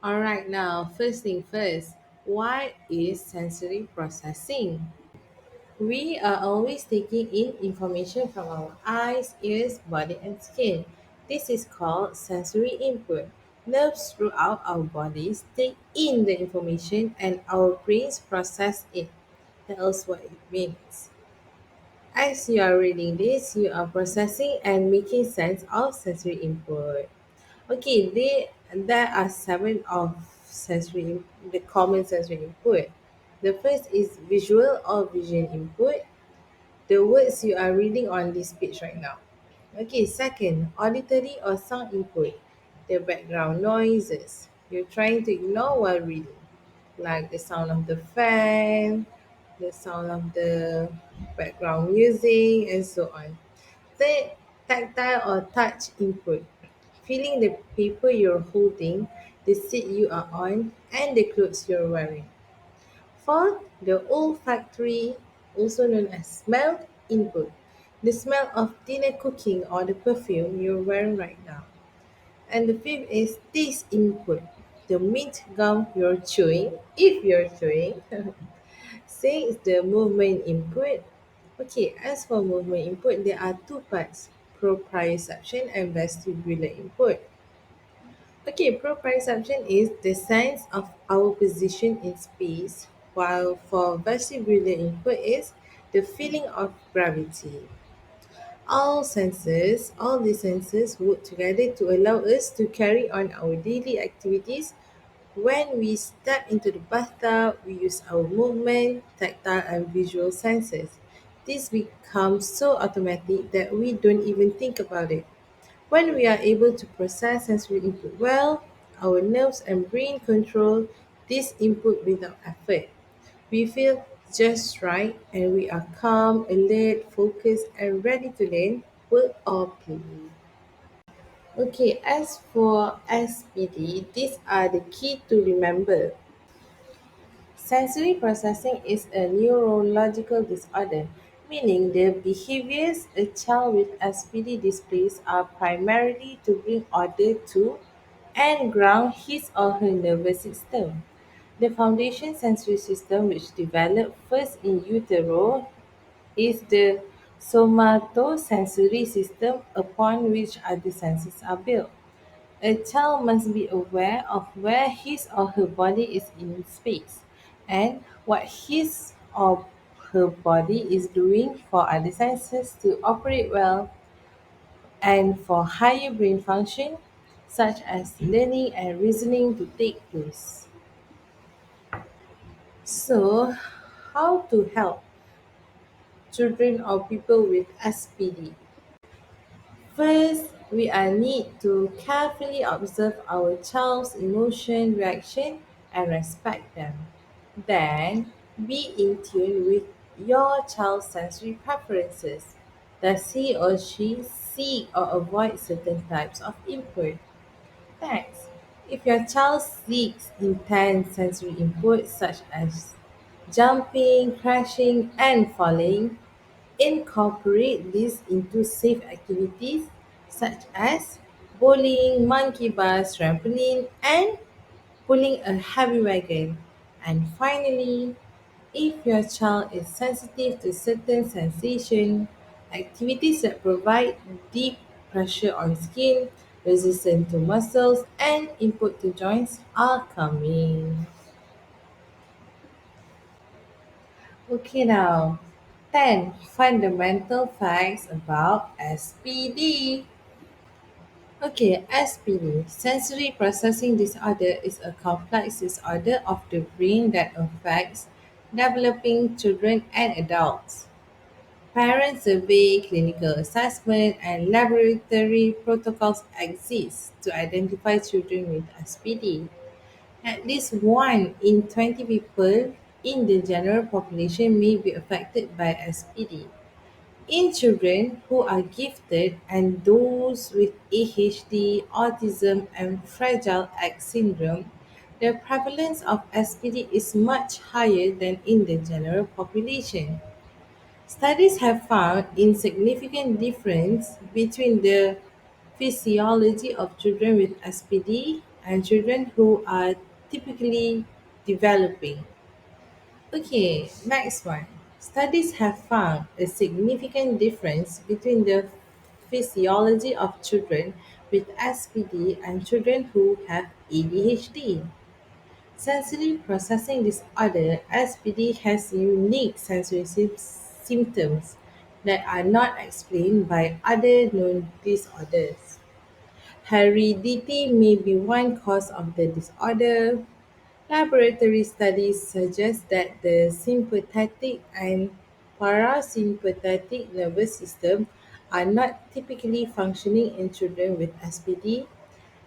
All right, now, first thing first, what is sensory processing? We are always taking in information from our eyes, ears, body, and skin. This is called sensory input. Nerves throughout our bodies take in the information and our brains process it. Tells what it means. As you are reading this, you are processing and making sense of sensory input. Okay, there are seven of the common sensory input. The first is visual or vision input, the words you are reading on this page right now. Okay, second, auditory or sound input, the background noises you're trying to ignore while reading, like the sound of the fan, the sound of the background music, and so on. Third, tactile or touch input, feeling the paper you're holding, the seat you are on, and the clothes you're wearing. Fourth, the olfactory, also known as smell input, the smell of dinner cooking or the perfume you're wearing right now. And the fifth is taste input, the mint gum you're chewing, if you're chewing. Six, the movement input. Okay, as for movement input, there are two parts, proprioception and vestibular input. Okay, proprioception is the sense of our position in space, while for vestibular input is the feeling of gravity. All these senses work together to allow us to carry on our daily activities. When we step into the bathtub, we use our movement, tactile, and visual senses. This becomes so automatic that we don't even think about it. When we are able to process sensory input well, our nerves and brain control this input without effort. We feel just right and we are calm, alert, focused, and ready to learn, work, or play. Okay, as for SPD, these are the key to remember. Sensory processing is a neurological disorder, meaning the behaviors a child with SPD displays are primarily to bring order to and ground his or her nervous system. The foundation sensory system, which developed first in utero, is the somatosensory system upon which other senses are built. A child must be aware of where his or her body is in space and what his or her body is doing for other senses to operate well and for higher brain function such as learning and reasoning to take place. So, how to help children or people with SPD? First, we are need to carefully observe our child's emotion, reaction, and respect them. Then, be in tune with your child's sensory preferences. Does he or she seek or avoid certain types of input? Next, if your child seeks intense sensory input such as jumping, crashing, and falling, incorporate this into safe activities such as bowling, monkey bars, trampoline, and pulling a heavy wagon. And finally, if your child is sensitive to certain sensation, activities that provide deep pressure on skin, resistance to muscles, and input to joints are coming. Okay, now 10 fundamental facts about SPD. Okay, SPD, sensory processing disorder, is a complex disorder of the brain that affects developing children and adults. Parent survey, clinical assessment, and laboratory protocols exist to identify children with SPD. At least 1 in 20 people in the general population may be affected by SPD. In children who are gifted and those with ADHD, autism, and Fragile X syndrome, the prevalence of SPD is much higher than in the general population. Studies have found insignificant difference between the physiology of children with SPD and children who are typically developing. Okay, next one. Studies have found a significant difference between the physiology of children with SPD and children who have ADHD. Sensory processing disorder (SPD) has unique sensory symptoms that are not explained by other known disorders. Heredity may be one cause of the disorder. Laboratory studies suggest that the sympathetic and parasympathetic nervous system are not typically functioning in children with SPD.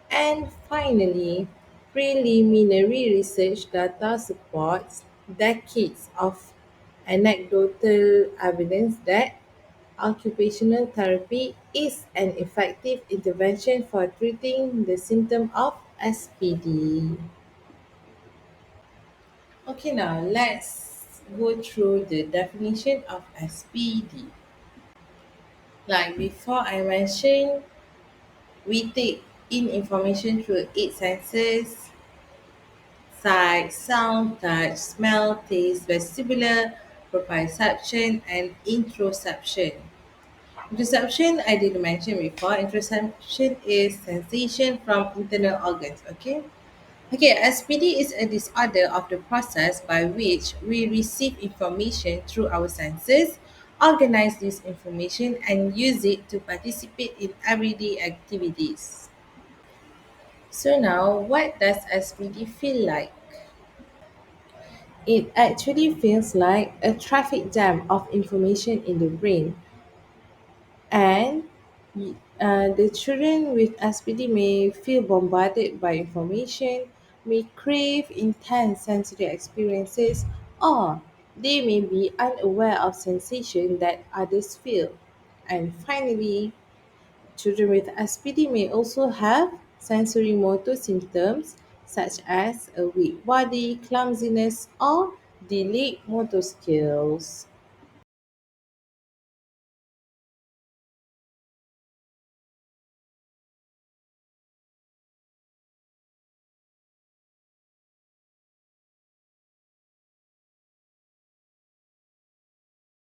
And finally, preliminary research data supports decades of anecdotal evidence that occupational therapy is an effective intervention for treating the symptom of SPD. Okay, now let's go through the definition of SPD. Like before, I mentioned we take in information through eight senses: sight, sound, touch, smell, taste, vestibular, proprioception, and interoception. Interoception, I did mention before. Interoception is sensation from internal organs. Okay, SPD is a disorder of the process by which we receive information through our senses, organize this information, and use it to participate in everyday activities. So now, what does SPD feel like? It actually feels like a traffic jam of information in the brain, and the children with SPD may feel bombarded by information, may crave intense sensory experiences, or they may be unaware of sensation that others feel. And finally, children with SPD may also have sensory motor symptoms such as a weak body, clumsiness, or delayed motor skills.